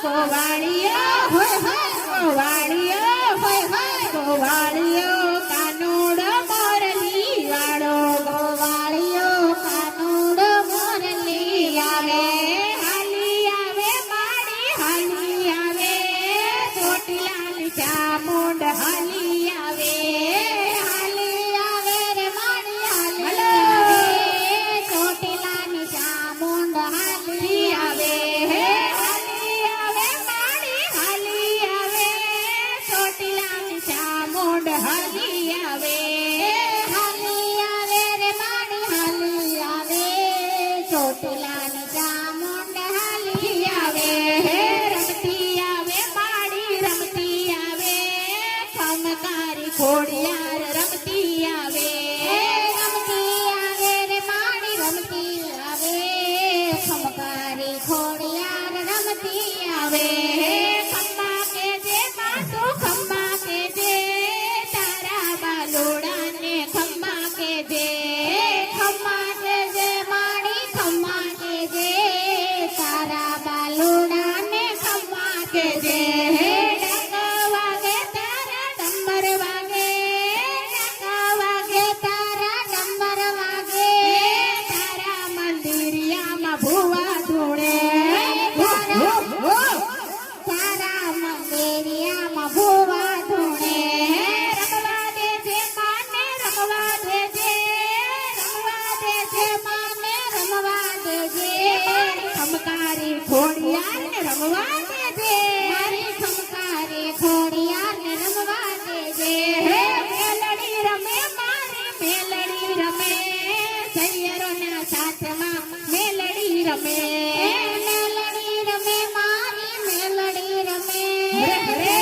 ગોવાળિયો હોય હોય ગોવાળિયો હોય હોય ગોવાળિયો કાનુડ મોરલી વાળો ગોવાળિયો કાનુડ મોરલી આવે હાલી આવે માડી હાલી આવે ચોટીલાની ચામુંડ હાલી આવે હાલી આવે રે માડી હાલી આવે ચોટીલાની ચામુંડ હાલી આવે હાલી આવે માડી હાલી આવે ચોટીલાની ચામુંડ હાલી આવે હાલી આવે રે માડી હાલી આવે ચોટીલાની ચામુંડ હાલી આવે રમતી આવે માડી રમતી આવે ખમકારી ખોડિયાર રમતી આવે રે માડી રમતી આવે ખમકારી ખોડિયાર રમતી આવે ખમ્મા કે જે માટો ખમ્મા કે જે તારા બાલોડાને ખમ્મા કે જે માડી ખમ્મા કે જે તારા બાલોડાને ખમ્મા કે જે ડંકો વાગે તારા ડમર વાગે ડંકો વાગે તારા ડમર વાગે તારા મંદિરિયામાં ભુવા ધૂણે તારા મંદિરિયામાં ભુવા ધૂણે રમવા દેજે માને રમવા દેજે માને રમવા દેજે ખમકારી ખોડિયારને રમવા દેજે મારી ખમકારી ખોડિયારને રમવા દેજે મેલડી રમે મારી મેલડી રમે સૈયરોના સાથમાં મેલડી રમે મારી મેલડી રમે